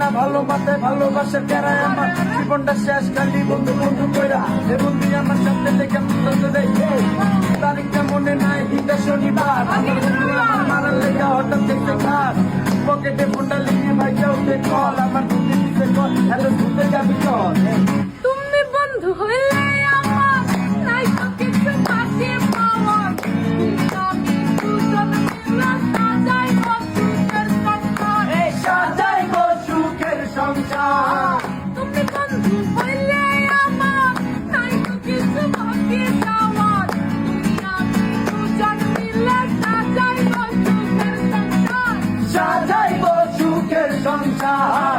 না ভালো মাথায় ভালোবাসা কেরায় আমার জীবনটা শেষ খালি বন্ধু বন্ধু কইরা এ বন্ধু আমার সাথে লেগে তারিখটা মনে নাই দিনটা শনিবার আমার বন্ধু আমার মারার লেগে হঠাৎ দেখতে খার পকেটে ফোনটা লিখে ভাইয়া উঠে কল আমার বুদ্ধি দিতে কল এত ঘুরতে যাবি চল তুমি বন্ধু হইলে আমার নাই তো কিছু বাকি পাওয়ার আমি দুজন মিলে সাজাই সুখের সংসার সাজাই গো সুখের সংসার তুমি বন্ধু হইলে আমার নাই তো কিছু বাকি পাওয়ার আমি দুজন মিলে সাজাই সুখের সংসার সাজাই গো সুখের সংসার